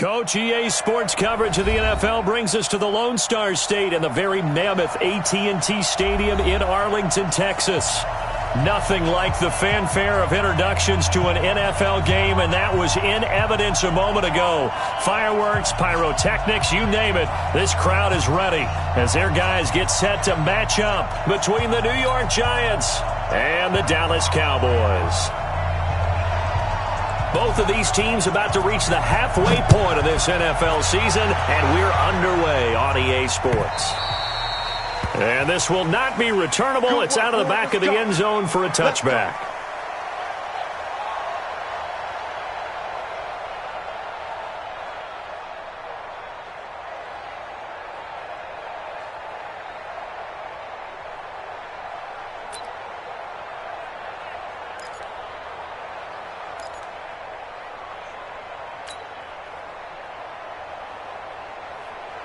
Coach, EA Sports coverage of the NFL brings us to the Lone Star State and the very mammoth AT&T Stadium in Arlington, Texas. Nothing like the fanfare of introductions to an NFL game, and that was in evidence a moment ago. Fireworks, pyrotechnics, you name it. This crowd is ready as their guys get set to match up between the New York Giants and the Dallas Cowboys. Both of these teams about to reach the halfway point of this NFL season, and we're underway on EA Sports. And this will not be returnable. It's out of the back of the end zone for a touchback.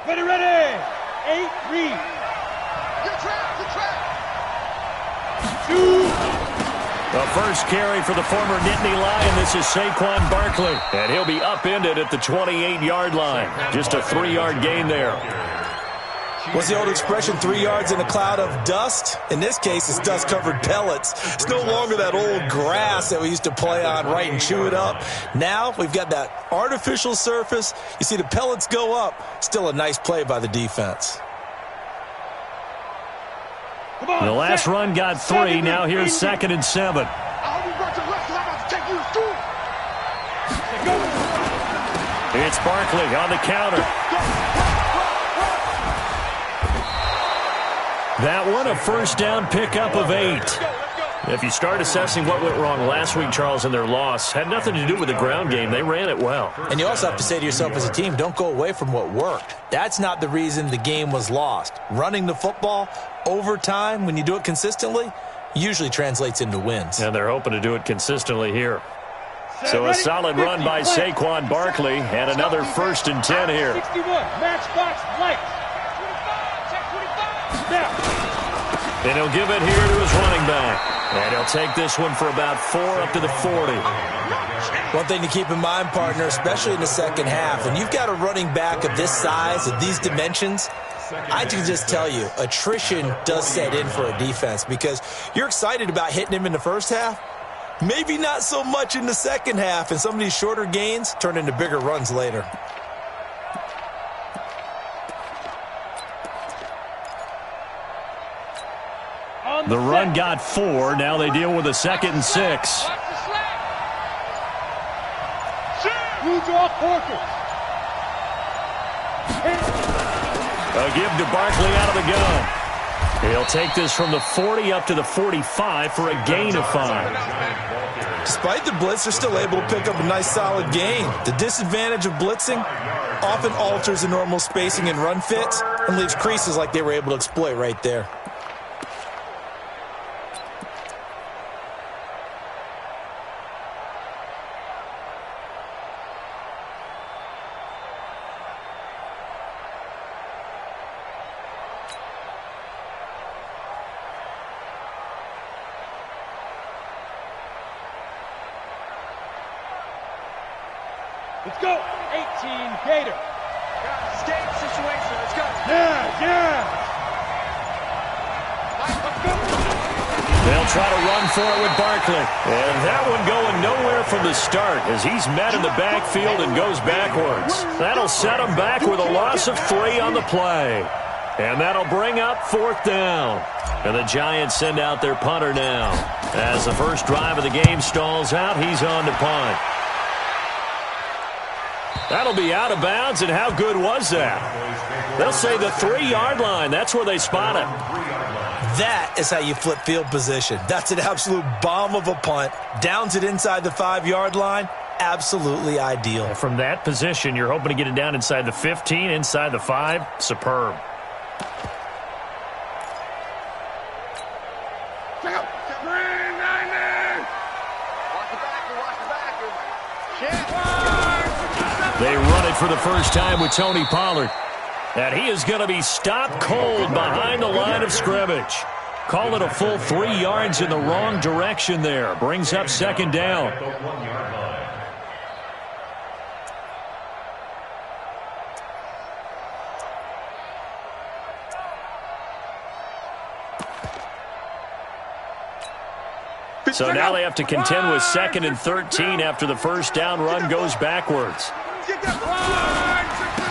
Ready. 8-3. The first carry for the former Nittany Lion. This is Saquon Barkley, and he'll be upended at the 28-yard line. Just a 3-yard gain there. What's the old expression, 3 yards in a cloud of dust? In this case, it's dust-covered pellets. It's no longer that old grass that we used to play on, right, and chew it up. Now we've got that artificial surface. You see the pellets go up. Still a nice play by the defense. The last run got 3. Now here's 2nd and 7. It's Barkley on the counter. That one, a first down pickup of 8. If you start assessing what went wrong last week, Charles, in their loss, had nothing to do with the ground game. They ran it well. And you also have to say to yourself as a team, don't go away from what worked. That's not the reason the game was lost. Running the football over time, when you do it consistently, usually translates into wins. And they're hoping to do it consistently here. So a solid run by Saquon Barkley and another 1st and 10 here. 61, matchbox lights. And he'll give it here to his running back. And he'll take this one for about 4 up to the 40. One thing to keep in mind, partner, especially in the second half, when you've got a running back of this size, of these dimensions, I can just tell you, attrition does set in for a defense because you're excited about hitting him in the first half. Maybe not so much in the second half, and some of these shorter gains turn into bigger runs later. The run got 4. Now they deal with a 2nd and 6. A give to Barkley out of the gun. He'll take this from the 40 up to the 45 for a gain of 5. Despite the blitz, they're still able to pick up a nice solid gain. The disadvantage of blitzing often alters the normal spacing and run fits and leaves creases like they were able to exploit right there. Let's go. 18, Gator. Escape situation. Let's go. Yeah. Let's go. They'll try to run for it with Barkley. And that one going nowhere from the start as he's met in the backfield and goes backwards. That'll set him back with a loss of 3 on the play. And that'll bring up 4th down. And the Giants send out their punter now. As the first drive of the game stalls out, he's on to punt. That'll be out of bounds, and how good was that? They'll say the 3-yard line. That's where they spot it. That is how you flip field position. That's an absolute bomb of a punt. Downs it inside the 5-yard line. Absolutely ideal. From that position, you're hoping to get it down inside the 15, inside the 5. Superb. They run it for the first time with Tony Pollard. And he is going to be stopped cold behind the line of scrimmage. Call it a full 3 yards in the wrong direction there. Brings up 2nd down. So now they have to contend with 2nd and 13 after the first down run goes backwards.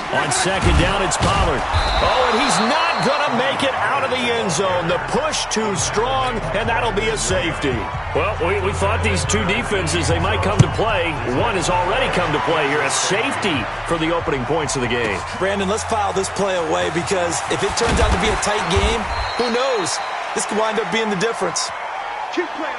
On 2nd down, it's Pollard. Oh, and he's not going to make it out of the end zone. The push too strong, and that'll be a safety. Well, we thought these two defenses, they might come to play. One has already come to play here, a safety for the opening points of the game. Brandon, let's file this play away because if it turns out to be a tight game, who knows? This could wind up being the difference. Keep playing.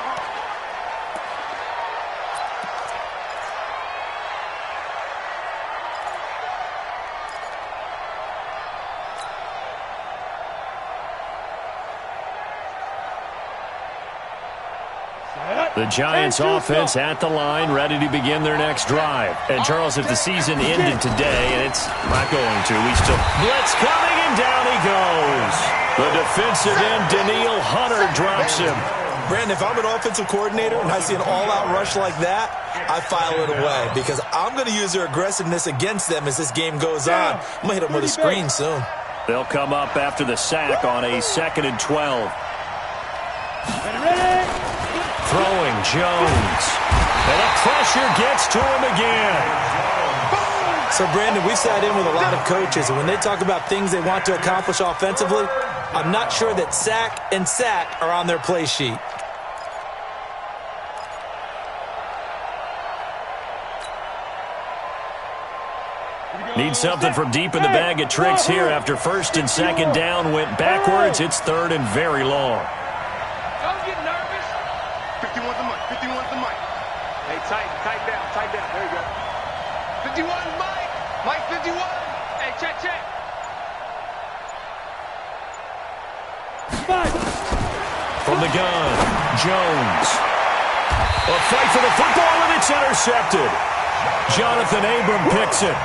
The Giants offense at the line, ready to begin their next drive. And Charles, if the season ended today, and it's not going to, we still... Blitz coming, and down he goes. The defensive end, Danielle Hunter, drops him. Brandon, if I'm an offensive coordinator and I see an all-out rush like that, I file it away because I'm going to use their aggressiveness against them as this game goes on. I'm going to hit them with a screen soon. They'll come up after the sack on a 2nd and 12. Throwing Jones. And the pressure gets to him again. So, Brandon, we've sat in with a lot of coaches, and when they talk about things they want to accomplish offensively, I'm not sure that sack and sack are on their play sheet. Need something from deep in the bag of tricks here after 1st and 2nd down went backwards. It's 3rd and very long. Don't get nervous. 51 the mic. 51 the mic. Hey, tight down. There you go. 51 Mike. Mike 51. Hey, check. From the gun, Jones. A fight for the football, and it's intercepted. Jonathan Abram picks it.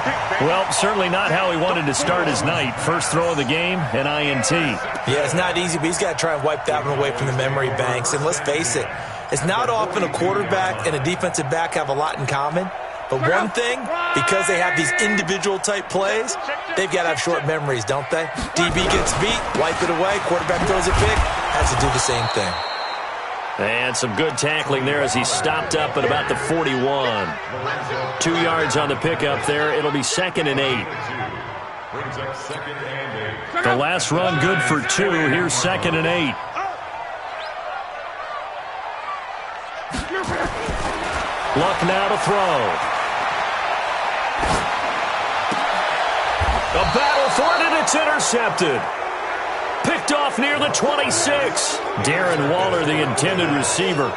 Well, certainly not how he wanted to start his night. First throw of the game, an INT. Yeah, it's not easy, but he's got to try and wipe that one away from the memory banks. And let's face it, it's not often a quarterback and a defensive back have a lot in common. But one thing, because they have these individual type plays, they've got to have short memories, don't they? DB gets beat, wipe it away, quarterback throws a pick, has to do the same thing. And some good tackling there as he stopped up at about the 41. 2 yards on the pickup there. It'll be 2nd and 8. The last run good for 2. Here's 2nd and 8. Luck now to throw. A battle for it, and it's intercepted. Picked off near the 26. Darren Waller, the intended receiver.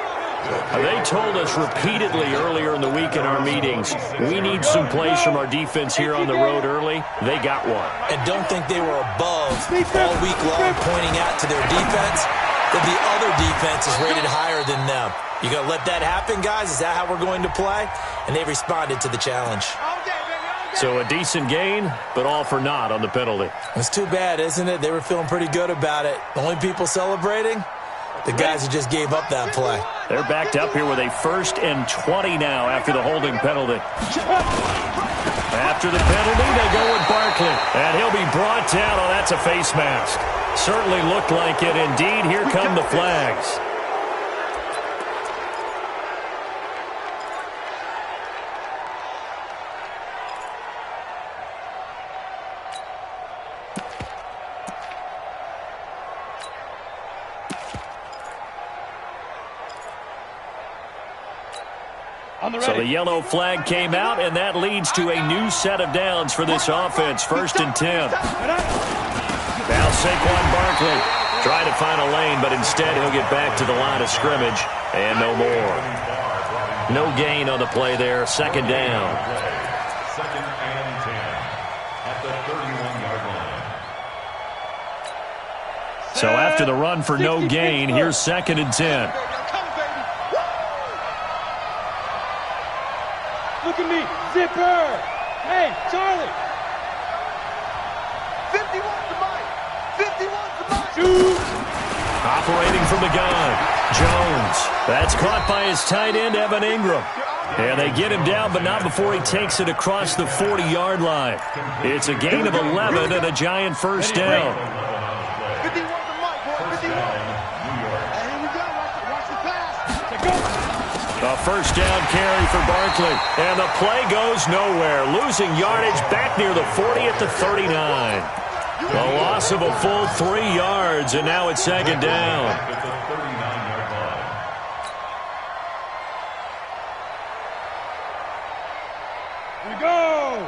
They told us repeatedly earlier in the week in our meetings, we need some plays from our defense here on the road early. They got one. And don't think they were above all week long pointing out to their defense that the other defense is rated higher than them. You going to let that happen, guys? Is that how we're going to play? And they responded to the challenge. So a decent gain, but all for naught on the penalty. It's too bad, isn't it? They were feeling pretty good about it. The only people celebrating, the guys who just gave up that play. They're backed up here with a 1st and 20 now after the holding penalty. After the penalty, they go with Barkley. And he'll be brought down. Oh, that's a face mask. Certainly looked like it. Indeed, here come the flags. So the yellow flag came out, and that leads to a new set of downs for this offense. 1st and 10. Now Saquon Barkley trying to find a lane, but instead he'll get back to the line of scrimmage, and no more. No gain on the play there. 2nd down. 2nd and 10 at the 31-yard line. So after the run for no gain, here's 2nd and 10. Look at me, Zipper! Hey, Charlie! 51 to Mike! 51 to Mike! Operating from the gun, Jones. That's caught by his tight end, Evan Ingram. And they get him down, but not before he takes it across the 40-yard line. It's a gain of 11 and a Giant first down. 51 to Mike, boy, 51. And here we go, watch the pass. A first down carry for Barkley. And the play goes nowhere. Losing yardage back near the 40 at the 39. A loss of a full 3 yards, and now it's second down. At the 39-yard line. Here we go.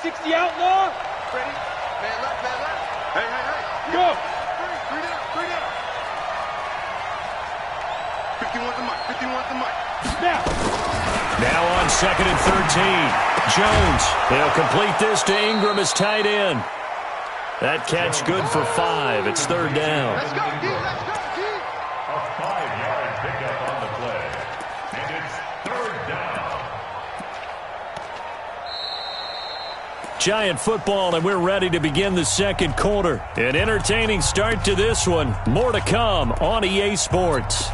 60 outlaw. Ready? Man left, man left. Hey, hey, hey. Go. Three down, three down. 51's the mic, 51's the mic. Now on second and 13. Jones. They'll complete this to Ingram as tight end. That catch good for 5. It's third down. Let's go, D. Let's go, D. A 5-yard pickup on the play. And it's third down. Giant football, and we're ready to begin the second quarter. An entertaining start to this one. More to come on EA Sports.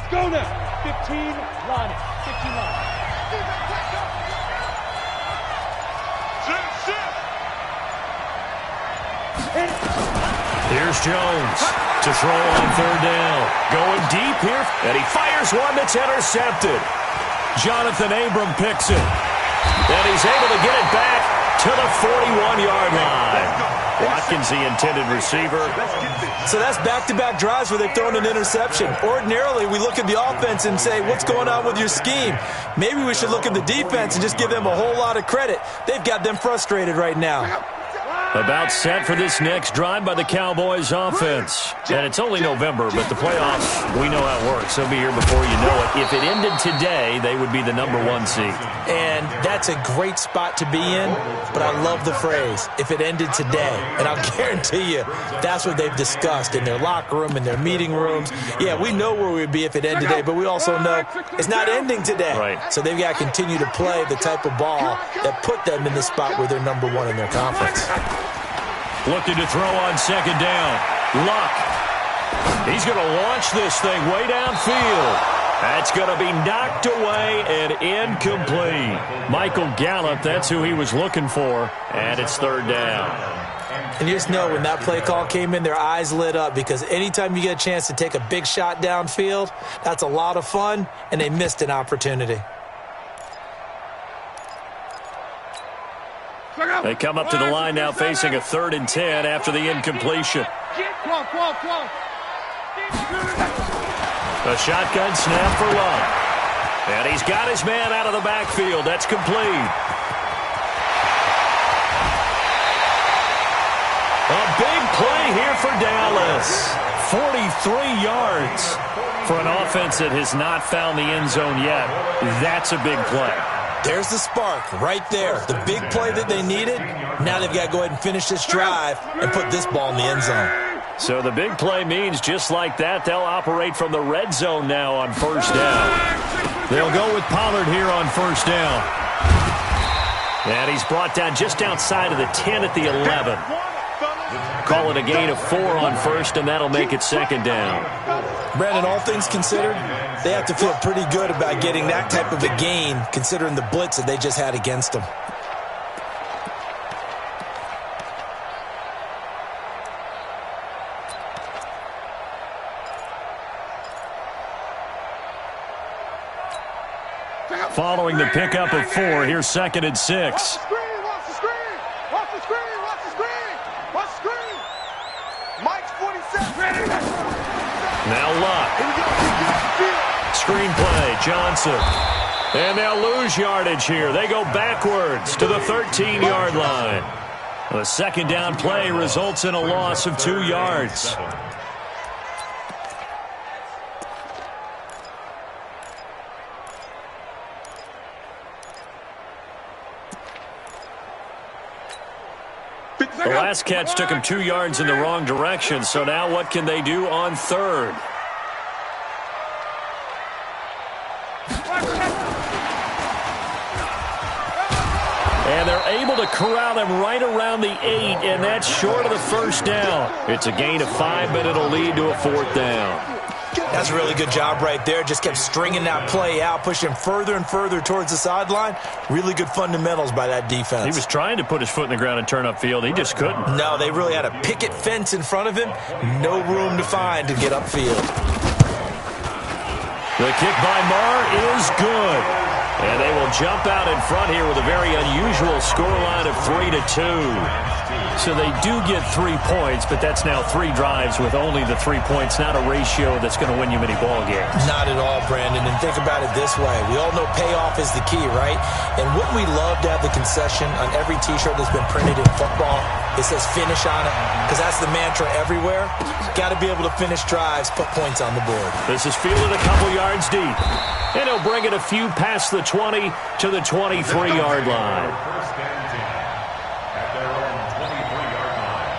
Go now. 15, line it. 15 line. Here's Jones to throw on third down. Going deep here, and he fires one that's intercepted. Jonathan Abram picks it. And he's able to get it back to the 41-yard line. Watkins, the intended receiver. So that's back-to-back drives where they've thrown an interception. Ordinarily, we look at the offense and say, what's going on with your scheme? Maybe we should look at the defense and just give them a whole lot of credit. They've got them frustrated right now. About set for this next drive by the Cowboys offense. And it's only November, but the playoffs, we know how it works. They'll be here before you know it. If it ended today, they would be the #1 seed. And that's a great spot to be in, but I love the phrase, if it ended today. And I'll guarantee you, that's what they've discussed in their locker room, in their meeting rooms. Yeah, we know where we'd be if it ended today, but we also know it's not ending today. Right. So they've got to continue to play the type of ball that put them in the spot where they're #1 in their conference. Looking to throw on second down. Luck. He's going to launch this thing way downfield. That's going to be knocked away and incomplete. Michael Gallup, that's who he was looking for. And it's third down. And you just know when that play call came in, their eyes lit up because anytime you get a chance to take a big shot downfield, that's a lot of fun, and they missed an opportunity. They come up to the line now facing a 3rd and 10 after the incompletion. A shotgun snap for Luck. And he's got his man out of the backfield. That's complete. A big play here for Dallas. 43 yards for an offense that has not found the end zone yet. That's a big play. There's the spark right there. The big play that they needed. Now they've got to go ahead and finish this drive and put this ball in the end zone. So the big play means just like that, they'll operate from the red zone now on first down. They'll go with Pollard here on first down. And he's brought down just outside of the 10 at the 11. Call it a gain of 4 on first, and that'll make it second down. Brandon, all things considered, they have to feel pretty good about getting that type of a gain considering the blitz that they just had against them. Following the pickup of 4, here's 2nd and 6. Now Luck. Screenplay, Johnson. And they'll lose yardage here. They go backwards to the 13-yard line. The second down play results in a loss of 2 yards. The last catch took him 2 yards in the wrong direction, so now what can they do on third? And they're able able to corral him right around the 8, and that's short of the first down. It's a gain of 5, but it'll lead to a 4th down. That's a really good job right there. Just kept stringing that play out, pushing further and further towards the sideline. Really good fundamentals by that defense. He was trying to put his foot in the ground and turn upfield. He just couldn't. No, they really had a picket fence in front of him. No room to find to get upfield. The kick by Marr is good. And they will jump out in front here with a very unusual scoreline of 3-2. So they do get 3 points, but that's now 3 drives with only the 3 points, not a ratio that's going to win you many ball games. Not at all, Brandon. And think about it this way. We all know payoff is the key, right? And wouldn't we love to have the concession on every T-shirt that's been printed in football? It says finish on it, because that's the mantra everywhere. Got to be able to finish drives, put points on the board. This is fielded a couple yards deep. And he'll bring it a few past the 20 to the 23-yard line. First and 10 at their own 23-yard line.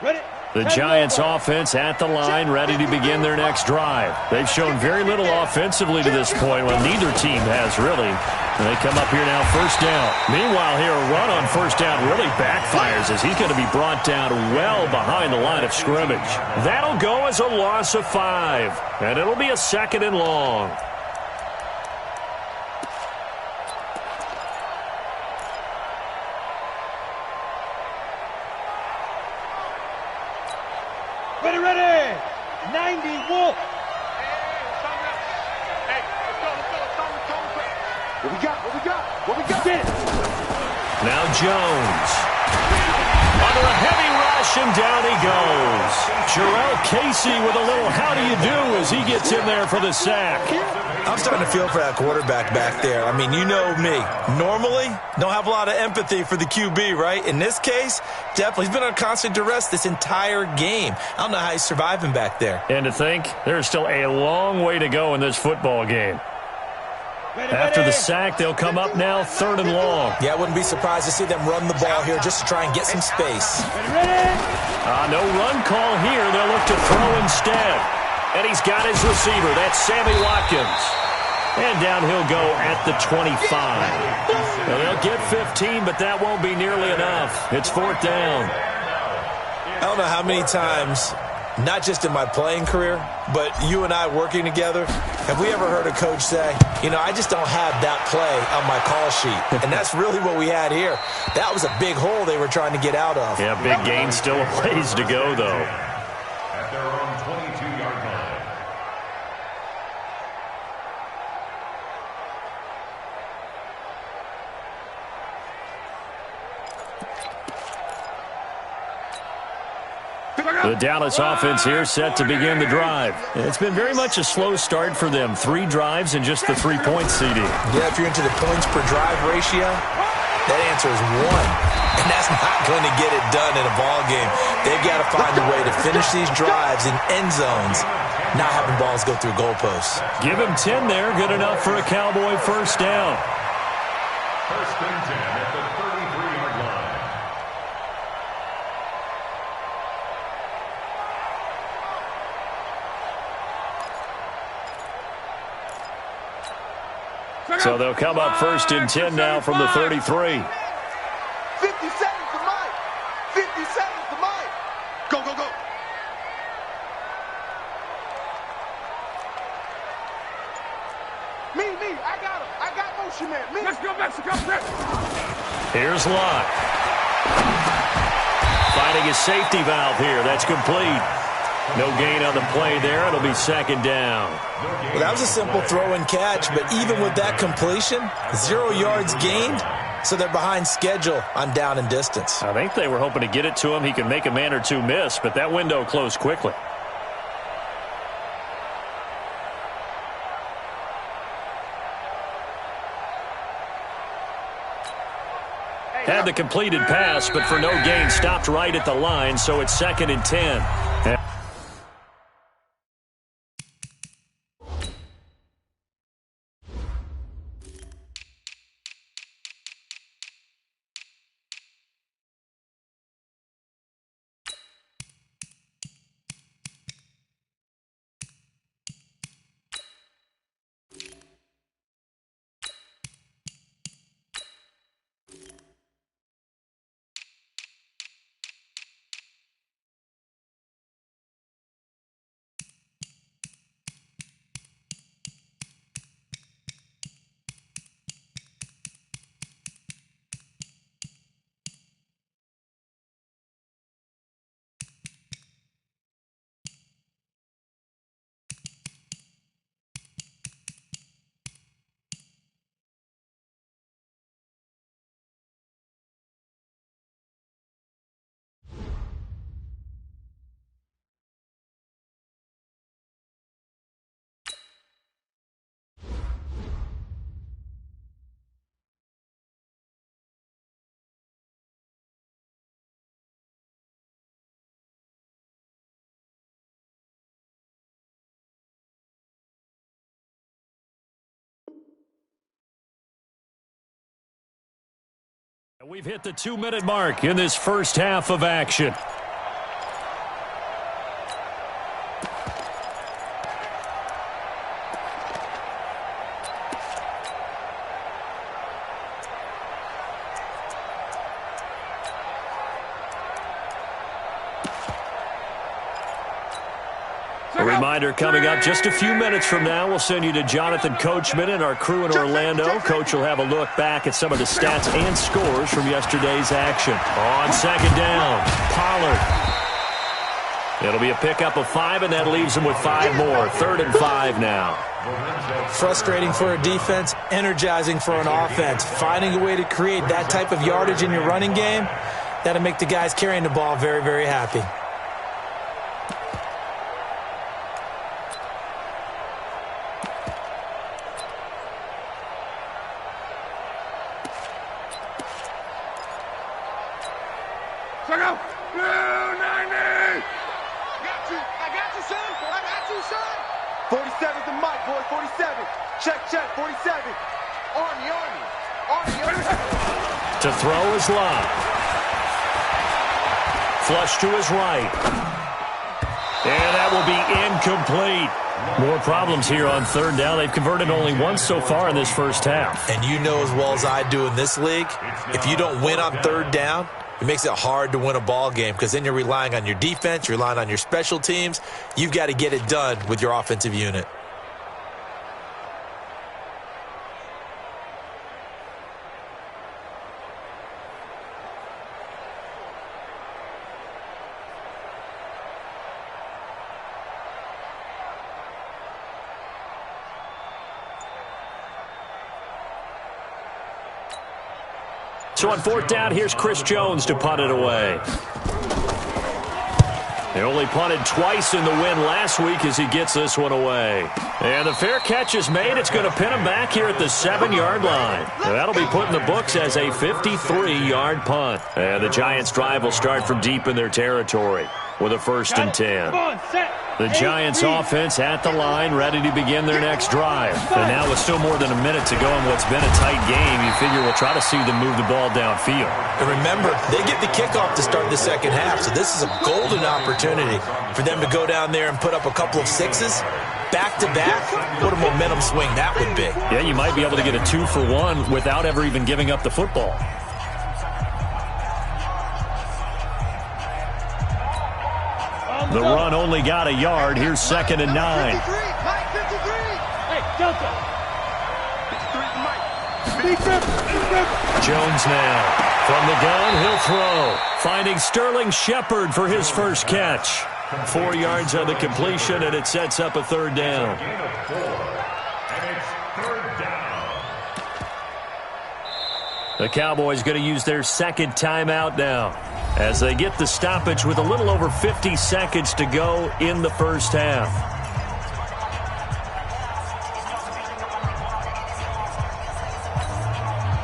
Ready? The Giants offense at the line, ready to begin their next drive. They've shown very little offensively to this point, when neither team has really. And they come up here now, first down. Meanwhile, here a run on first down really backfires as he's going to be brought down well behind the line of scrimmage. That'll go as a loss of 5, and it'll be a 2nd and long. Ready, ready! 90 Wolf! Hey, let's go. What we got? Get it! Now Jones. Under a heavy rush, and down he goes. Jarrell Casey with a little how do you do as he gets in there for the sack. I'm starting to feel for that quarterback back there. I mean, you know me. Normally, don't have a lot of empathy for the QB, right? In this case, definitely. He's been on constant duress this entire game. I don't know how he's surviving back there. And to think, there's still a long way to go in this football game. After the sack, they'll come up now 3rd and long. Yeah, I wouldn't be surprised to see them run the ball here just to try and get some space. No run call here. They'll look to throw instead. And he's got his receiver. That's Sammy Watkins. And down he'll go at the 25. Well, they'll get 15, but that won't be nearly enough. It's 4th down. I don't know how many times, not just in my playing career, but you and I working together, have we ever heard a coach say, you know, I just don't have that play on my call sheet. And that's really what we had here. That was a big hole they were trying to get out of. Yeah, big gain, still a ways to go, though. At their own 22-yard line. The Dallas offense here set to begin the drive. It's been very much a slow start for them. 3 drives and just the 3-point CD. Yeah, if you're into the points per drive ratio, that answer is 1. And that's not going to get it done in a ball game. They've got to find a way to finish these drives in end zones, not having balls go through goalposts. Give him 10 there. Good enough for a Cowboy first down. First and 10 at the 33-yard line. So they'll come up first and 10 now from the 33. 50 seconds to Mike. 50 seconds to Mike. Go, go, go. Me. I got him. I got motion man. Me. Let's go, Mexico. Here's Locke. Finding his safety valve here. That's complete. No gain on the play there. It'll be 2nd down. Well, that was a simple throw and catch, but even with that completion, 0 yards gained, so they're behind schedule on down and distance. I think they were hoping to get it to him. He can make a man or two miss, but that window closed quickly. Had the completed pass, but for no gain, stopped right at the line, so it's 2nd and 10. We've hit the 2-minute mark in this first half of action. A reminder coming up just a few minutes from now. We'll send you to Jonathan Coachman and our crew in Orlando. Coach will have a look back at some of the stats and scores from yesterday's action. On second down, Pollard. It'll be a pickup of 5, and that leaves him with 5 more. 3rd and 5 now. Frustrating for a defense, energizing for an offense. Finding a way to create that type of yardage in your running game, that'll make the guys carrying the ball very, very happy. Check out. 90. I got you, son. 47's the mic, boy. 47. Check. 47. Army. To throw is Love. Flush to his right. And that will be incomplete. More problems here on 3rd down. They've converted only once so far in this first half. And you know as well as I do in this league, if you don't win on 3rd down, it makes it hard to win a ball game because then you're relying on your defense, you're relying on your special teams. You've got to get it done with your offensive unit. So on 4th down, here's Chris Jones to punt it away. They only punted twice in the win last week as he gets this one away. And the fair catch is made. It's going to pin him back here at the 7-yard line. That'll be put in the books as a 53-yard punt. And the Giants' drive will start from deep in their territory with a 1st and 10. The Giants' offense at the line, ready to begin their next drive. And now with still more than a minute to go in what's been a tight game, you figure we'll try to see them move the ball downfield. And remember, they get the kickoff to start the second half, so this is a golden opportunity for them to go down there and put up a couple of 6s. Back-to-back, what a momentum swing that would be. Yeah, you might be able to get a 2-for-1 without ever even giving up the football. The run only got a yard. Here's 2nd and 9. Hey, Delta. 53, Mike. Jones now. From the gun, he'll throw. Finding Sterling Shepard for his first catch. 4 yards on the completion, and it sets up a 3rd down. Gain of 4. And it's 3rd down. The Cowboys going to use their 2nd timeout now as they get the stoppage with a little over 50 seconds to go in the first half.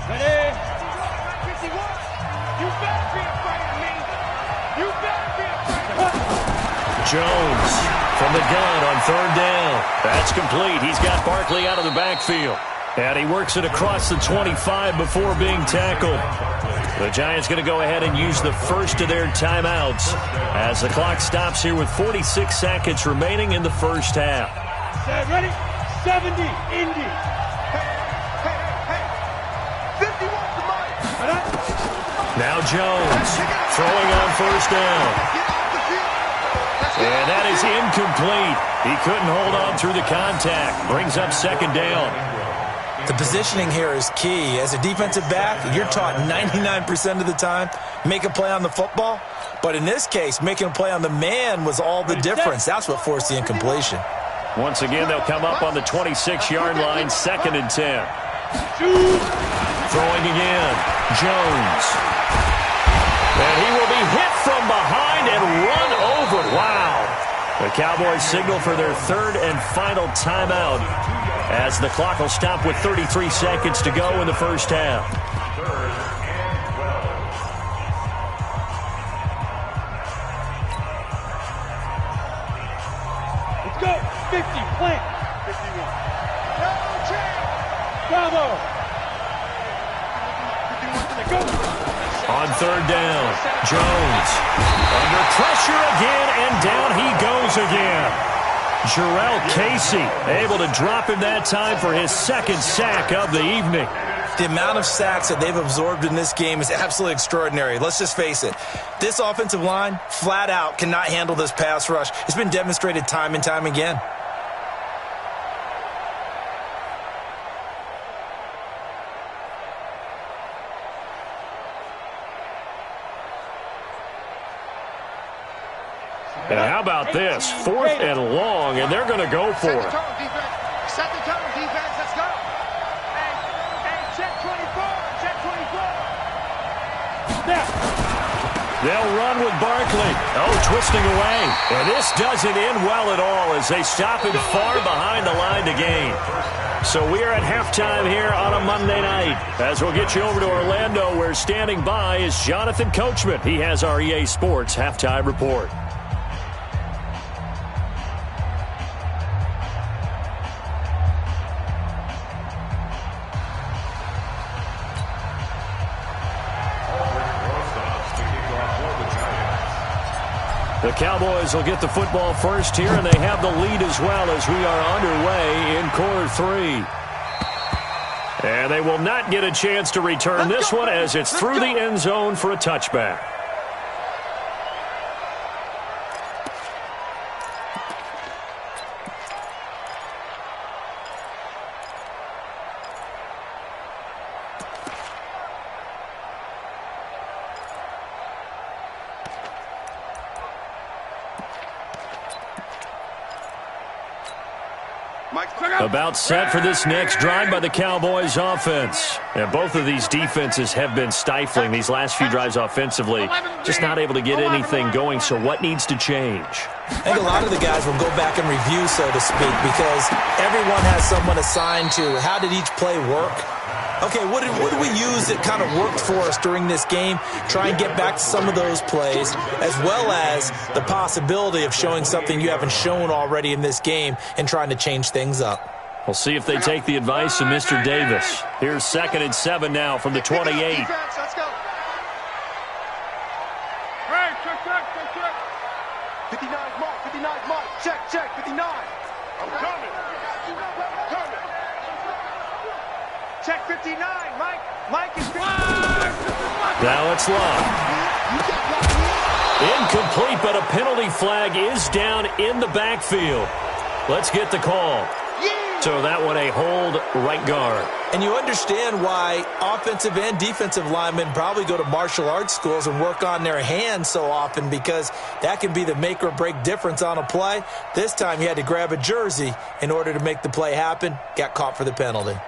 Ready? 51. You better be afraid of me. You better be afraid of me. Jones from the gun on 3rd down. That's complete. He's got Barkley out of the backfield. And he works it across the 25 before being tackled. The Giants going to go ahead and use the first of their timeouts as the clock stops here with 46 seconds remaining in the first half. Ready? 70, Indy. Hey. 51's the mic. Now Jones throwing on 1st down. And that is incomplete. He couldn't hold on through the contact. Brings up 2nd down. The positioning here is key. As a defensive back, you're taught 99% of the time, make a play on the football. But in this case, making a play on the man was all the difference. That's what forced the incompletion. Once again, they'll come up on the 26-yard line, 2nd and 10. Throwing again, Jones. And he will be hit from behind and run over. Wow. The Cowboys signal for their 3rd and final timeout as the clock will stop with 33 seconds to go in the first half. 3rd and 12. Let's go. 50, plant. 51. No chance. Bravo. 51's the mic. Go. On third down, Jones under pressure again, and down he goes again. Jarrell Casey able to drop him that time for his second sack of the evening. The amount of sacks that they've absorbed in this game is absolutely extraordinary. Let's just face it. This offensive line, flat out, cannot handle this pass rush. It's been demonstrated time and time again. And how about this? 4th and long, and they're going to go for it. Set the tone, defense. Let's go. Hey, check 24. Check 24. Snap. They'll run with Barkley. Oh, twisting away. And this doesn't end well at all as they stop him far behind the line to gain. So we are at halftime here on a Monday night. As we'll get you over to Orlando, where standing by is Jonathan Coachman. He has our EA Sports halftime report. The Cowboys will get the football first here, and they have the lead as well as we are underway in quarter 3. And they will not get a chance to return this one as it's through the end zone for a touchback. About set for this next drive by the Cowboys offense. And both of these defenses have been stifling these last few drives offensively. Just not able to get anything going, so what needs to change? I think a lot of the guys will go back and review, so to speak, because everyone has someone assigned to how did each play work. Okay, what did we use that kind of worked for us during this game? Try and get back to some of those plays, as well as the possibility of showing something you haven't shown already in this game and trying to change things up. We'll see if they take the advice of Mr. Davis. Here's 2nd and 7 now from the 28. Let's go. Hey, check. 59's mark, 59's mark. Check, 59. I'm coming. Check 59, Mike. Mike is 59. Now it's Love. Incomplete, but a penalty flag is down in the backfield. Let's get the call. So that one a hold right guard. And you understand why offensive and defensive linemen probably go to martial arts schools and work on their hands so often, because that can be the make or break difference on a play. This time he had to grab a jersey in order to make the play happen. Got caught for the penalty.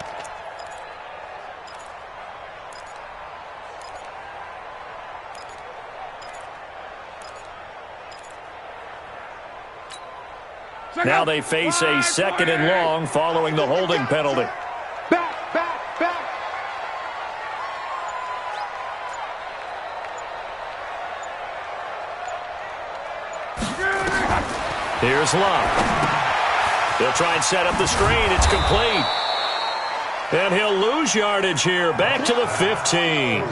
Now they face a 2nd and long following the holding penalty. Back. Here's Love. He'll try and set up the screen. It's complete. And he'll lose yardage here. Back to the 15.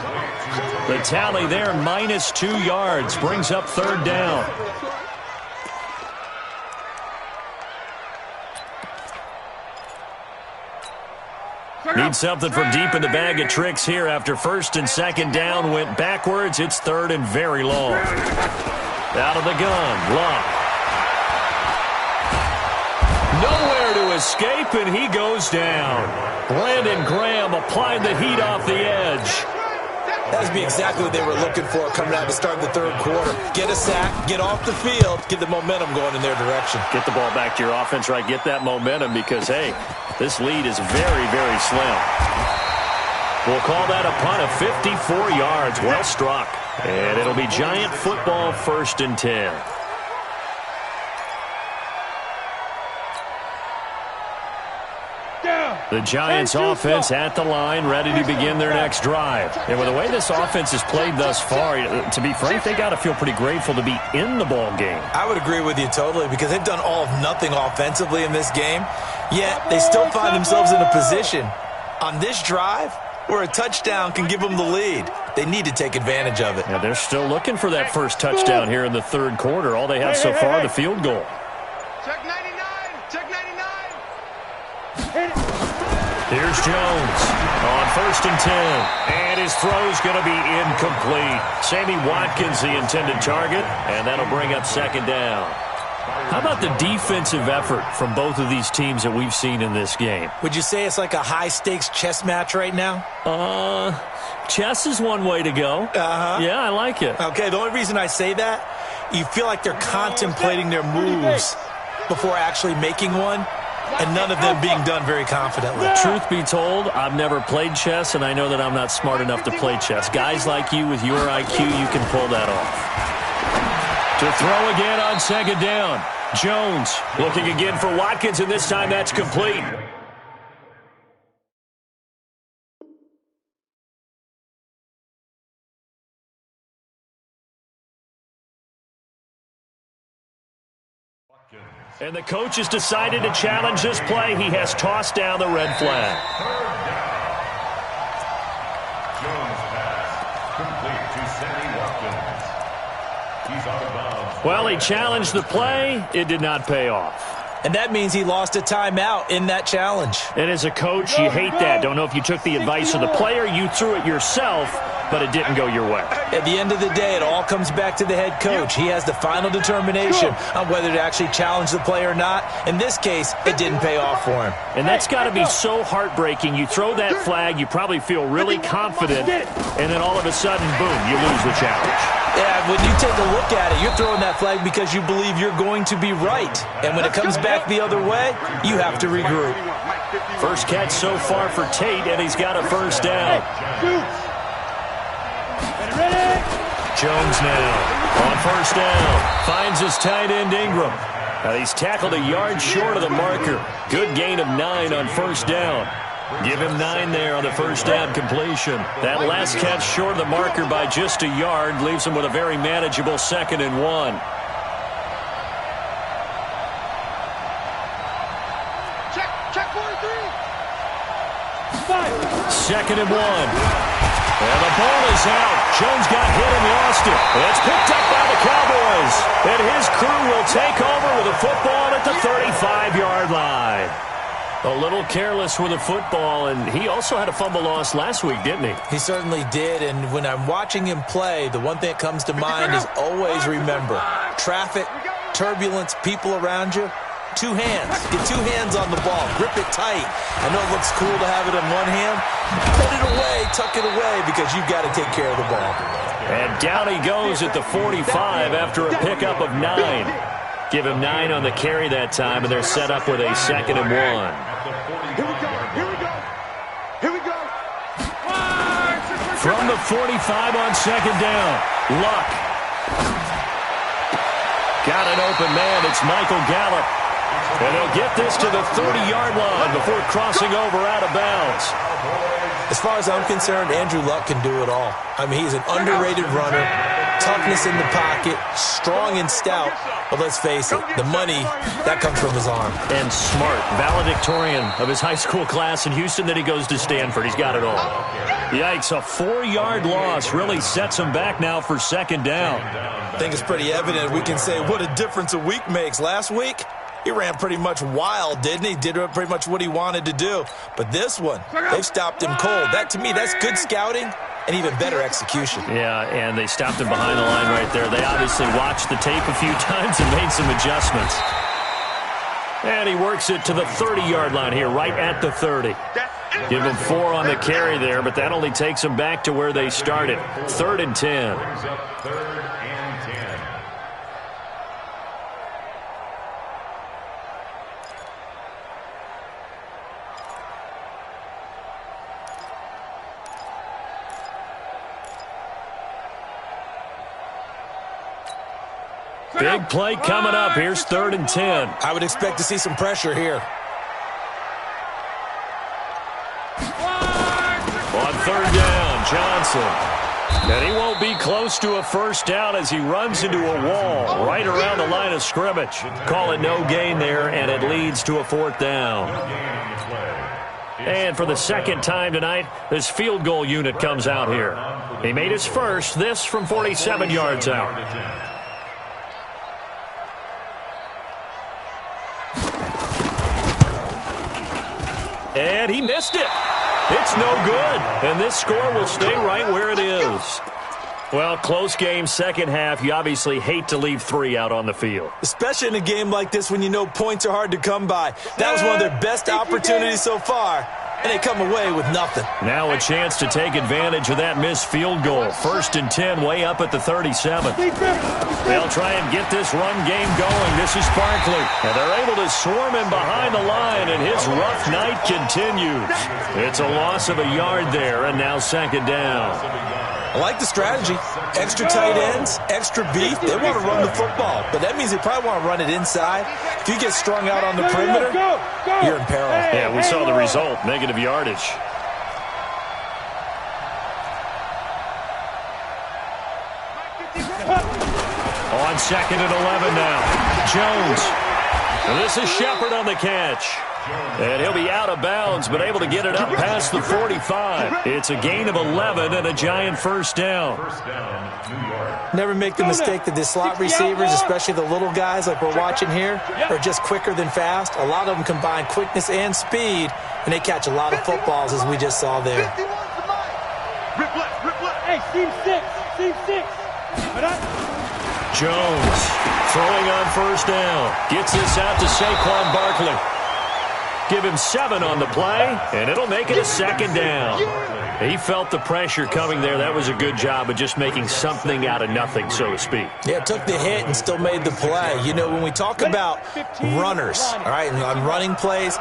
The tally there, -2 yards. Brings up 3rd down. Need something from deep in the bag of tricks here after 1st and 2nd down went backwards. It's 3rd and very long. Out of the gun, Love. Nowhere to escape, and he goes down. Brandon Graham applied the heat off the edge. That would be exactly what they were looking for coming out to start the 3rd quarter. Get a sack, get off the field, get the momentum going in their direction. Get the ball back to your offense, right? Get that momentum because, hey, this lead is very, very slim. We'll call that a punt of 54 yards. Well struck. And it'll be Giant football, 1st and 10. The Giants offense at the line, ready to begin their next drive. And with the way this offense has played thus far, to be frank, they got to feel pretty grateful to be in the ball game. I would agree with you totally, because they've done all of nothing offensively in this game, yet they still find themselves in a position on this drive where a touchdown can give them the lead. They need to take advantage of it. Yeah, they're still looking for that first touchdown here in the third quarter. All they have so far, the field goal. Check 99. Check 99. Here's Jones on 1st and 10. And his throw's going to be incomplete. Sammy Watkins, the intended target, and that'll bring up 2nd down. How about the defensive effort from both of these teams that we've seen in this game? Would you say it's like a high-stakes chess match right now? Chess is one way to go. Yeah, I like it. Okay, the only reason I say that, you feel like they're contemplating their moves before actually making one, and none of them being done very confidently. Truth be told, I've never played chess, and I know that I'm not smart enough to play chess. Guys like you with your IQ, you can pull that off. To throw again on 2nd down. Jones looking again for Watkins, and this time that's complete. And the coach has decided to challenge this play. He has tossed down the red flag. Jones pass complete to Sammy Watkins. He's out of bounds. Well, he challenged the play. It did not pay off. And that means he lost a timeout in that challenge. And as a coach, you hate that. Don't know if you took the advice of the player, you threw it yourself, but it didn't go your way. At the end of the day, it all comes back to the head coach. He has the final determination on whether to actually challenge the play or not. In this case, it didn't pay off for him. And that's got to be so heartbreaking. You throw that flag, you probably feel really confident, and then all of a sudden, boom, you lose the challenge. Yeah, when you take a look at it, you're throwing that flag because you believe you're going to be right. And when it comes back the other way, you have to regroup. First catch so far for Tate, and he's got a 1st down. Jones now on 1st down. Finds his tight end Ingram. He's tackled a yard short of the marker. Good gain of 9 on 1st down. Give him 9 there on the 1st down completion. That last catch short of the marker by just a yard leaves him with a very manageable 2nd and 1. Check 43. 2nd and 1. And the ball is out. Jones got hit and lost it. It's picked up by the Cowboys. And his crew will take over with a football at the 35-yard line. A little careless with the football, and he also had a fumble loss last week, didn't he? He certainly did, and when I'm watching him play, the one thing that comes to mind is always remember, traffic, turbulence, people around you, 2 hands. Get 2 hands on the ball. Grip it tight. I know it looks cool to have it in one hand. Put it away, tuck it away, because you've got to take care of the ball. And down he goes at the 45 after a pickup of 9. Give him 9 on the carry that time, and they're set up with a 2nd and 1. Here we go. Here we go. Here we go. From the 45 on 2nd down, Luck. Got an open man. It's Michael Gallup. And he'll get this to the 30-yard line before crossing over out of bounds. As far as I'm concerned, Andrew Luck can do it all. I mean, he's an underrated runner, toughness in the pocket, strong and stout. But let's face it, the money, that comes from his arm. And smart, valedictorian of his high school class in Houston, then he goes to Stanford. He's got it all. Yikes, a 4-yard loss really sets him back now for 2nd down. I think it's pretty evident. We can say what a difference a week makes. Last week, he ran pretty much wild, didn't he? Did pretty much what he wanted to do. But this one, they've stopped him cold. That, to me, that's good scouting and even better execution. Yeah, and they stopped him behind the line right there. They obviously watched the tape a few times and made some adjustments. And he works it to the 30-yard line here, right at the 30. Give him 4 on the carry there, but that only takes him back to where they started. 3rd and 10. Big play coming up. Here's 3rd and 10. I would expect to see some pressure here. On 3rd down, Johnson. And he won't be close to a 1st down as he runs into a wall right around the line of scrimmage. Call it no gain there, and it leads to a 4th down. And for the second time tonight, this field goal unit comes out here. He made his first, this from 47 yards out. And he missed it. It's no good. And this score will stay right where it is. Well, close game, second half. You obviously hate to leave 3 out on the field. Especially in a game like this when you know points are hard to come by. That was one of their best opportunities so far, and they come away with nothing. Now a chance to take advantage of that missed field goal. 1st and 10, way up at the 37. They'll try and get this run game going. This is Barkley, and they're able to swarm him behind the line, and his rough night continues. It's a loss of a yard there, and now second down. I like the strategy. Extra tight ends, extra beef. They want to run the football, but that means they probably want to run it inside. If you get strung out on the perimeter, you're in peril. Yeah, we saw the result, negative yardage. On 2nd and 11 now. Jones. And this is Shepard on the catch. And he'll be out of bounds, but able to get it up past the 45. It's a gain of 11 and a giant first down. Never make the mistake that the slot receivers, especially the little guys like we're watching here, are just quicker than fast. A lot of them combine quickness and speed, and they catch a lot of footballs, as we just saw there. Hey, seam 6. Seam 6. Jones throwing on first down. Gets this out to Saquon Barkley. Give him 7 on the play, and it'll make it a second down. He felt the pressure coming there. That was a good job of just making something out of nothing, so to speak. Yeah, took the hit and still made the play. You know, when we talk about runners, all right, and on running plays,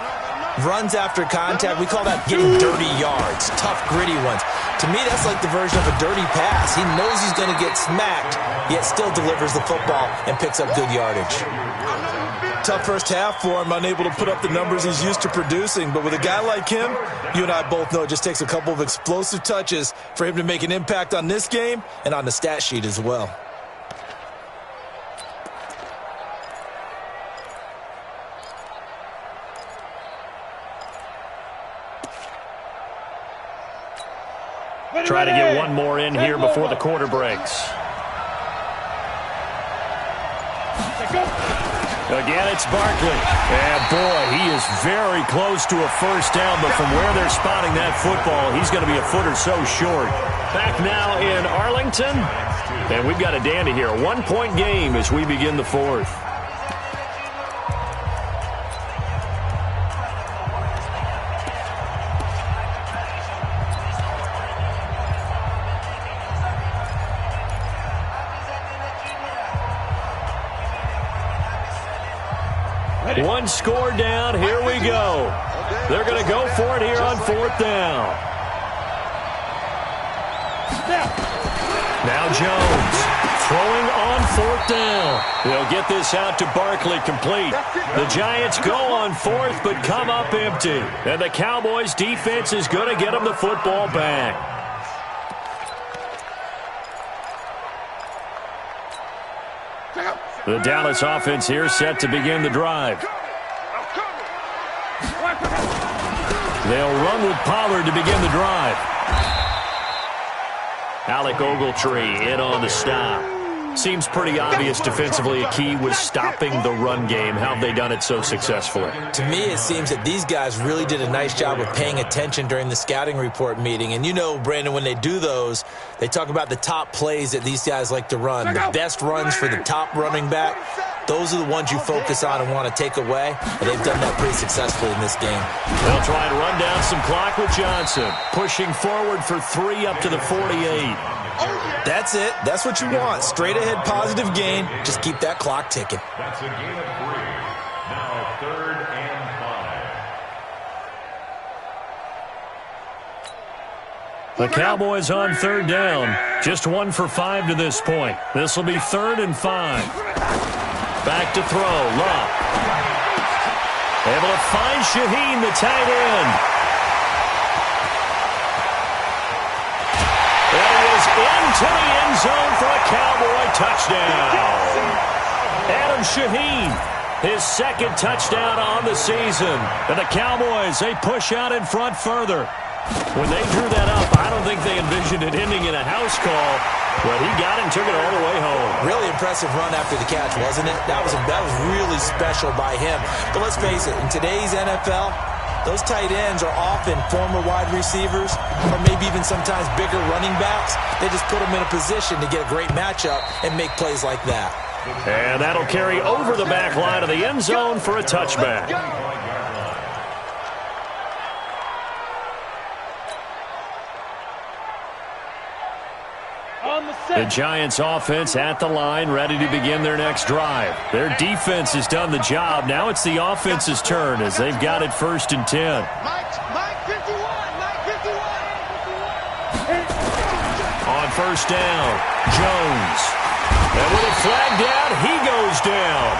runs after contact, we call that getting dirty yards, tough, gritty ones. To me, that's like the version of a dirty pass. He knows he's going to get smacked, yet still delivers the football and picks up good yardage. Tough first half for him, unable to put up the numbers he's used to producing. But with a guy like him, you and I both know it just takes a couple of explosive touches for him to make an impact on this game and on the stat sheet as well. Try to get one more in here before the quarter breaks. Again, it's Barkley. And, boy, he is very close to a first down, but from where they're spotting that football, he's going to be a foot or so short. Back now in Arlington, and we've got a dandy here. A 1-point game as we begin the fourth. One score down. Here we go. They're going to go for it here on 4th down. Now Jones throwing on 4th down. They'll get this out to Barkley, complete. The Giants go on 4th but come up empty. And the Cowboys defense is going to get them the football back. The Dallas offense here set to begin the drive. They'll run with Pollard to begin the drive. Alec Ogletree in on the stop. Seems pretty obvious defensively a key was stopping the run game. How have they done it so successfully? To me, it seems that these guys really did a nice job of paying attention during the scouting report meeting. And you know, Brandon, when they do those, they talk about the top plays that these guys like to run. The best runs for the top running back. Those are the ones you focus on and want to take away. And they've done that pretty successfully in this game. They'll try to run down some clock with Johnson. Pushing forward for 3 up to the 48. That's it. That's what you want. Straight ahead positive gain. Just keep that clock ticking. That's a gain of 3. Now 3rd and 5. The Cowboys on 3rd down. Just 1 for 5 to this point. This will be 3rd and 5. Back to throw. Love. Able to find Shaheen, the tight end. Into the end zone for a Cowboy touchdown. Adam Shaheen. his second touchdown on the season. And the Cowboys, they push out in front further. When they drew that up, I don't think they envisioned it ending in a house call, but he got it and took it all the way home. Really impressive run after the catch, wasn't it? That was really special by him. But let's face it, in today's NFL, those tight ends are often former wide receivers or maybe even sometimes bigger running backs. They just put them in a position to get a great matchup and make plays like that. And that'll carry over the back line of the end zone for a touchback. The Giants offense at the line, ready to begin their next drive. Their defense has done the job. Now it's the offense's turn as they've got it 1st and 10. Mike 51. On 1st down, Jones. And with a flag down, he goes down.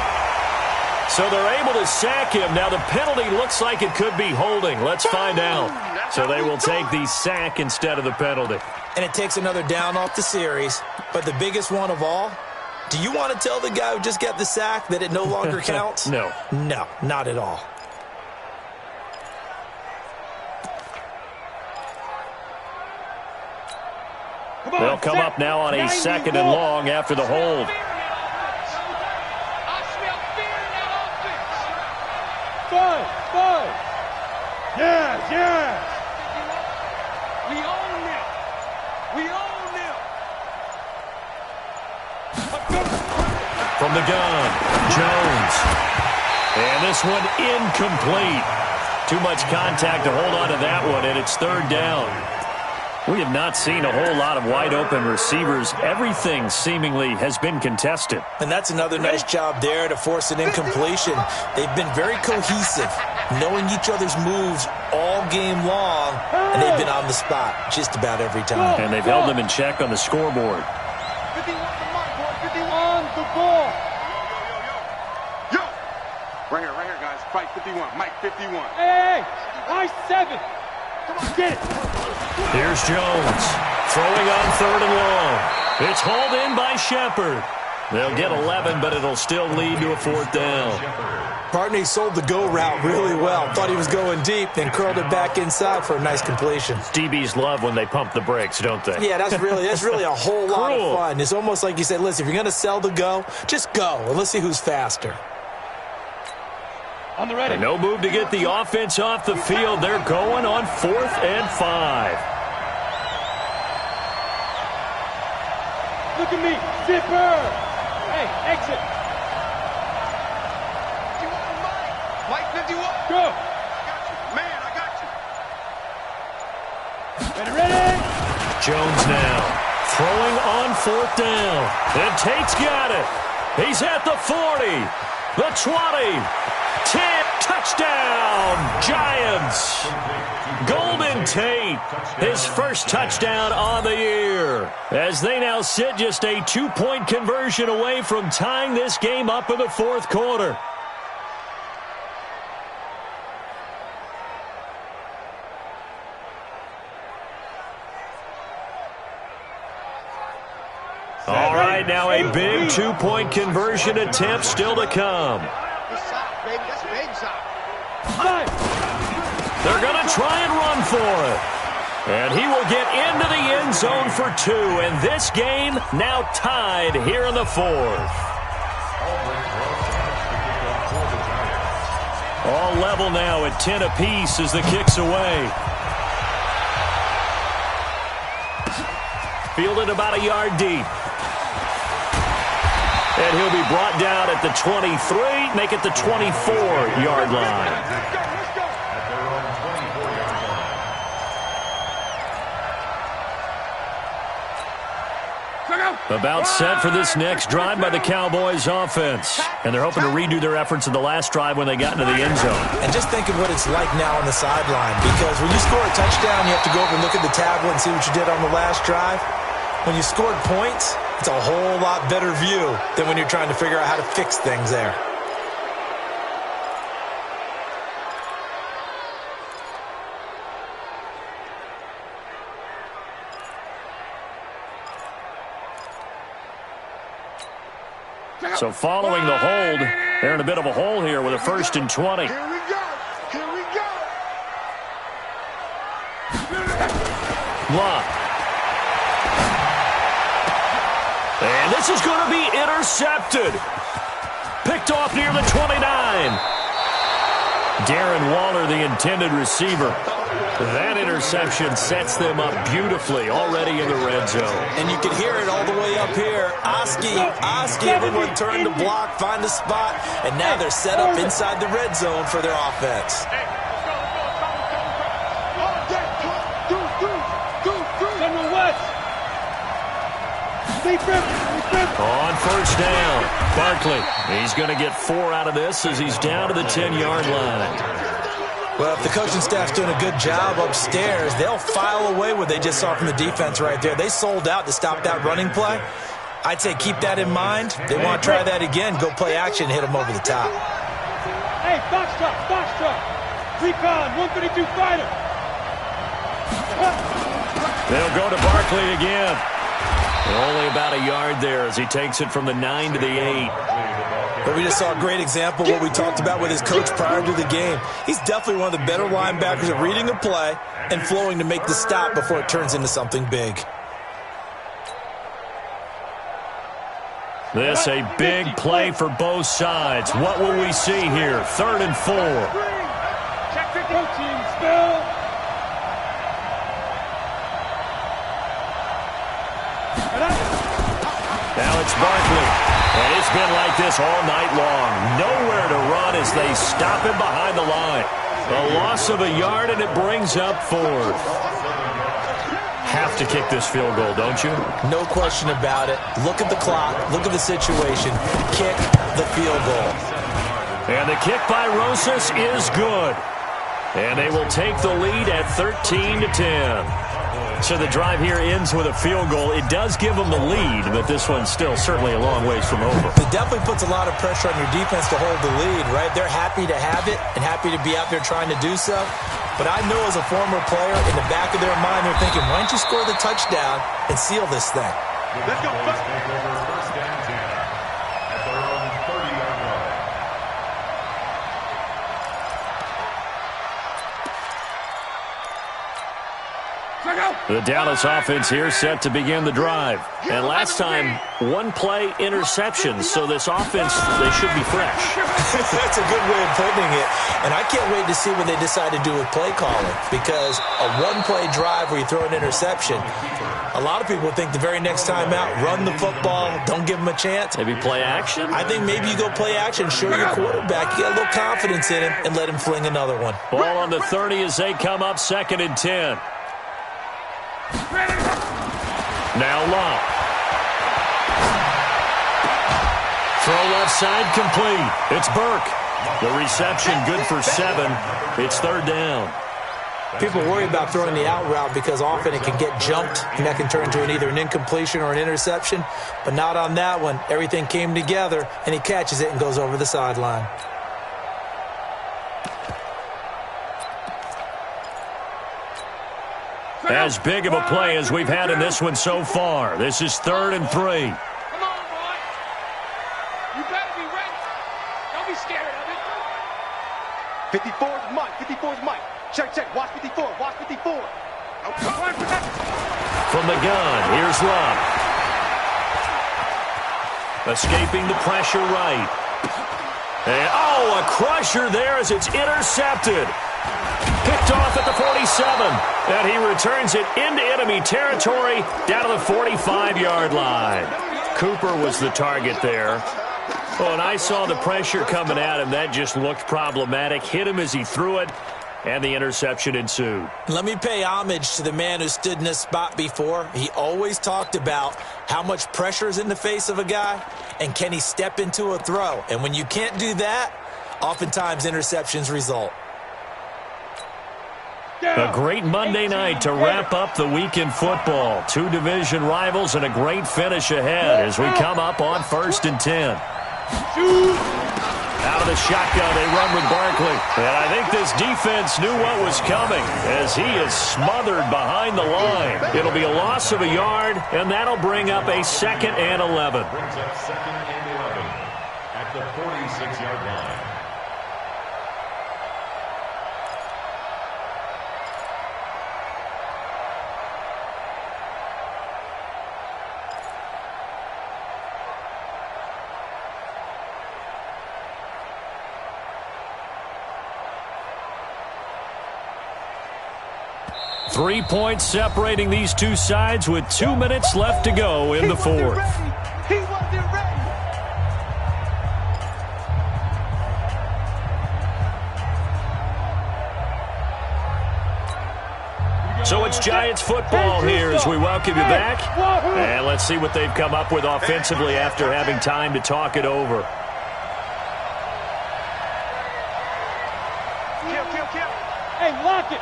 So they're able to sack him. Now the penalty looks like it could be holding. Let's find out. So they will take the sack instead of the penalty. And it takes another down off the series. But the biggest one of all, do you want to tell the guy who just got the sack that it no longer counts? No. No, not at all. They'll come up now on a 2nd and long after the hold. Five. Yes. We own them. From the gun, Jones. And this one incomplete. Too much contact to hold on to that one, and it's 3rd down. We have not seen a whole lot of wide-open receivers. Everything seemingly has been contested. And that's another nice job there to force an incompletion. They've been very cohesive, knowing each other's moves all game long, and they've been on the spot just about every time. And they've held them in check on the scoreboard. 51 the mark, boy. 51. On the ball. Yo. Right here, guys. Fight 51. Mike 51. Hey. Nice 7. Come on, get it. Here's Jones, throwing on 3rd and long. It's hauled in by Shepard. They'll get 11, but it'll still lead to a 4th down. Partney sold the go route really well. Thought he was going deep, then curled it back inside for a nice completion. DBs love when they pump the brakes, don't they? Yeah, that's really a whole lot of fun. It's almost like you said, listen, if you're going to sell the go, just go, and let's see who's faster. On the ready. No move to get the offense off the field. They're going on 4th and 5. Look at me. Zipper. Hey, exit. 51 Mike 51. Go. I got you. Ready. Jones now throwing on 4th down. And Tate's got it. He's at the 40, the 20. 10, touchdown, Giants. Golden Tate, his first touchdown on the year. As they now sit just a 2-point conversion away from tying this game up in the 4th quarter. All right, now a big 2-point conversion attempt still to come. That's a baby shot. They're going to try and run for it. And he will get into the end zone for 2. And this game now tied here in the 4th. All level now at 10 apiece as the kick's away. Fielded about a yard deep. And he'll be brought down at the 23, make it the 24-yard line. About set for this next drive by the Cowboys offense. And they're hoping to redo their efforts in the last drive when they got into the end zone. And just think of what it's like now on the sideline, because when you score a touchdown, you have to go over and look at the tablet and see what you did on the last drive. When you scored points, it's a whole lot better view than when you're trying to figure out how to fix things there. So following the hold, They're in a bit of a hole here with a 1st and 20. Here we go. Here we go. Love. And this is going to be intercepted. Picked off near the 29. Darren Waller, the intended receiver. That interception sets them up beautifully already in the red zone. And you can hear it all the way up here. Oski, everyone turned to block, find a spot, and now they're set up inside the red zone for their offense. On 1st down, Barkley. He's going to get 4 out of this as he's down to the 10-yard line. Well, if the coaching staff's doing a good job upstairs, they'll file away what they just saw from the defense right there. They sold out to stop that running play. I'd say keep that in mind. They want to try that again, go play action, hit them over the top. Hey, box truck. Recon, 132 fighter. They'll go to Barkley again. Only about a yard there as he takes it from the 9 to the 8. But we just saw a great example of what we talked about with his coach prior to the game. He's definitely one of the better linebackers at reading a play and flowing to make the stop before it turns into something big. This a big play for both sides. What will we see here? 3rd and 4. Check 50. Team spill. Now it's Barkley. And it's been like this all night long. Nowhere to run as they stop him behind the line. A loss of a yard, and it brings up 4th. Have to kick this field goal, don't you? No question about it. Look at the clock. Look at the situation. Kick the field goal. And the kick by Rosas is good. And they will take the lead at 13-10. So the drive here ends with a field goal. It does give them the lead, but this one's still certainly a long ways from over. It definitely puts a lot of pressure on your defense to hold the lead, right? They're happy to have it and happy to be out there trying to do so. But I know as a former player, in the back of their mind, they're thinking, why don't you score the touchdown and seal this thing? Let's go. First down 10 at their own 30-yard line. The Dallas offense here set to begin the drive. And last time, 1-play interception. So this offense, they should be fresh. That's a good way of putting it. And I can't wait to see what they decide to do with play calling. Because a 1-play drive where you throw an interception, a lot of people think the very next time out, run the football, don't give them a chance. Maybe play action? I think maybe you go play action, show your quarterback, you get a little confidence in him, and let him fling another one. Ball on the 30 as they come up 2nd and 10. Now Love. Throw left side complete. It's Burke. The reception good for 7. It's 3rd down. People worry about throwing the out route because often it can get jumped, and that can turn into either an incompletion or an interception. But not on that one. Everything came together, and he catches it and goes over the sideline. As big of a play as we've had in this one so far. This is 3rd and 3. Come on, boy. You better be ready. Don't be scared of it. 54's Mike. 54's Mike. Check. Watch 54. Watch 54. From the gun, here's Love. Escaping the pressure right. And, a crusher there as it's intercepted. Picked off at the 47. And he returns it into enemy territory down to the 45-yard line. Cooper was the target there. Oh, and I saw the pressure coming at him. That just looked problematic. Hit him as he threw it, and the interception ensued. Let me pay homage to the man who stood in this spot before. He always talked about how much pressure is in the face of a guy, and can he step into a throw. And when you can't do that, oftentimes interceptions result. A great Monday night to wrap up the week in football. 2 division rivals and a great finish ahead as we come up on 1st and 10. Out of the shotgun, they run with Barkley. And I think this defense knew what was coming as he is smothered behind the line. It'll be a loss of a yard, and that'll bring up a 2nd and 11. at the 46-yard line. Three points separating these two sides with 2 minutes left to go in the fourth. He wasn't ready. So it's Giants football here as we welcome you back. And let's see what they've come up with offensively after having time to talk it over. Kill. Hey, lock it.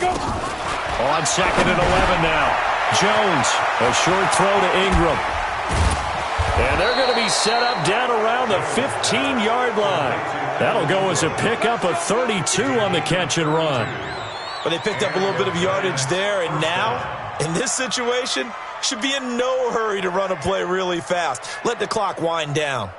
Go. On 2nd and 11 now. Jones, a short throw to Ingram. And they're going to be set up down around the 15-yard line. That'll go as a pickup of 32 on the catch and run. But they picked up a little bit of yardage there, and now, in this situation, should be in no hurry to run a play really fast. Let the clock wind down.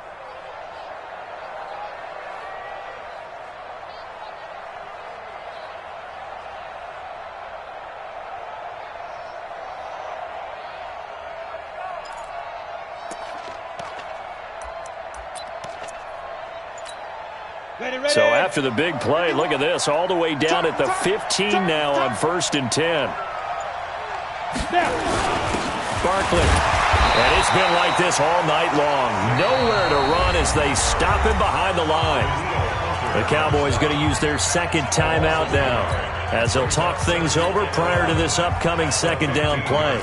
So after the big play, look at this, all the way down at the 15 now on 1st and 10. Barkley. And it's been like this all night long. Nowhere to run as they stop him behind the line. The Cowboys going to use their second timeout now as they'll talk things over prior to this upcoming second down play.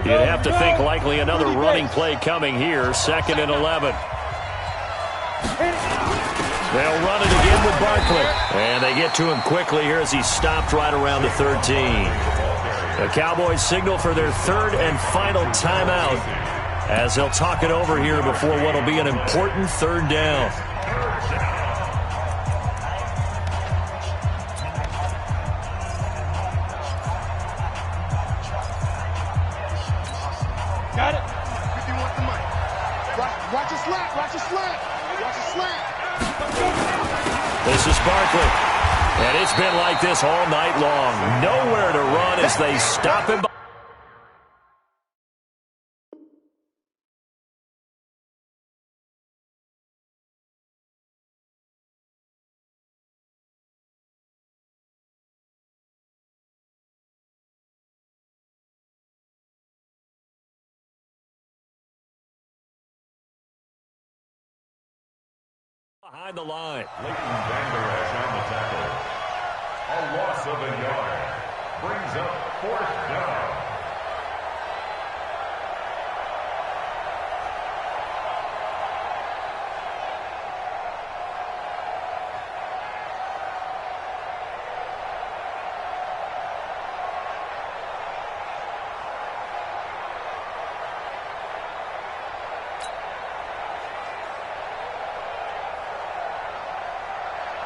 You'd have to think likely another running play coming here, 2nd and 11. They'll run it again with Barkley. And they get to him quickly here as he stopped right around the 13. The Cowboys signal for their third and final timeout as they'll talk it over here before what will be an important 3rd down. Got it. 51 the mic. Watch it slap. Watch it slap. Watch it slap. This is Barkley. And it's been like this all night long. Nowhere to run as they stop him. Behind the line. Leighton Vander Esch on the tackle. A loss of a yard. Brings up 4th down.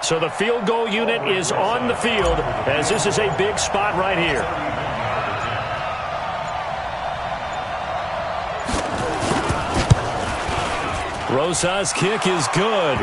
So the field goal unit is on the field as this is a big spot right here. Rosa's kick is good.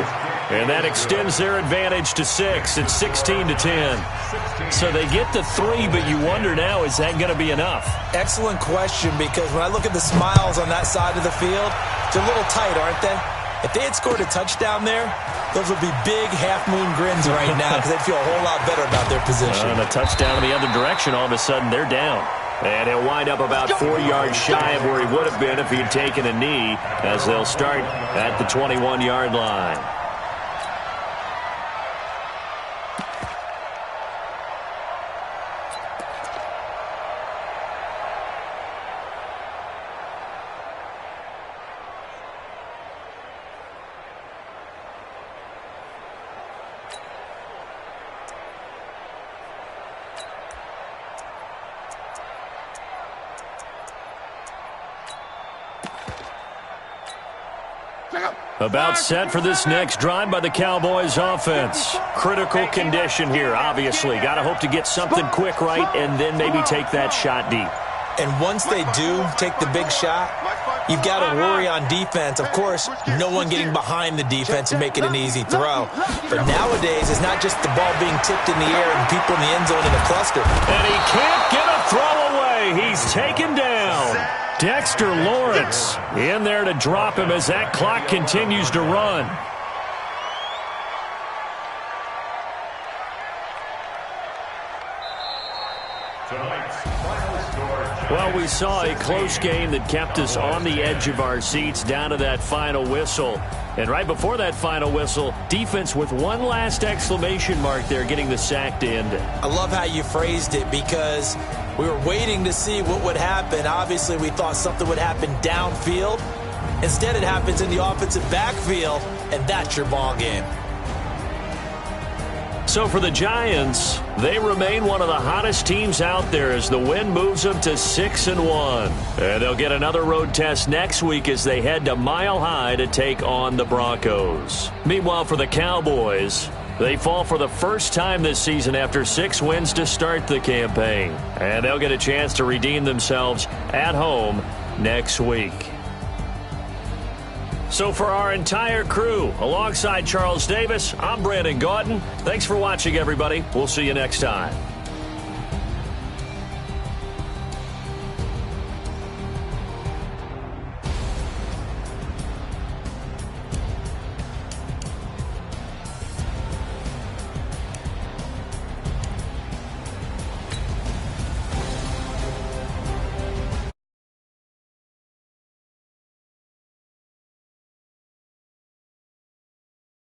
And that extends their advantage to 6. It's 16-10. So they get to 3, but you wonder now, is that going to be enough? Excellent question, because when I look at the smiles on that side of the field, they're a little tight, aren't they? If they had scored a touchdown there, those would be big half-moon grins right now because they'd feel a whole lot better about their position. And a touchdown in the other direction, all of a sudden they're down. And he'll wind up about 4 yards shy of where he would have been if he had taken a knee as they'll start at the 21-yard line. About set for this next drive by the Cowboys offense. Critical condition here, obviously. Got to hope to get something quick right and then maybe take that shot deep. And once they do take the big shot, you've got to worry on defense. Of course, no one getting behind the defense and making an easy throw. But nowadays, it's not just the ball being tipped in the air and people in the end zone in a cluster. And he can't get a throw away. He's taken down. Dexter Lawrence in there to drop him as that clock continues to run. Well, we saw a close game that kept us on the edge of our seats down to that final whistle. And right before that final whistle, defense with one last exclamation mark there, getting the sack to end it. I love how you phrased it because we were waiting to see what would happen. Obviously, we thought something would happen downfield. Instead, it happens in the offensive backfield, and that's your ball game. So for the Giants, they remain one of the hottest teams out there as the win moves them to 6-1. And they'll get another road test next week as they head to Mile High to take on the Broncos. Meanwhile, for the Cowboys, they fall for the first time this season after 6 wins to start the campaign. And they'll get a chance to redeem themselves at home next week. So for our entire crew, alongside Charles Davis, I'm Brandon Gaudin. Thanks for watching, everybody. We'll see you next time.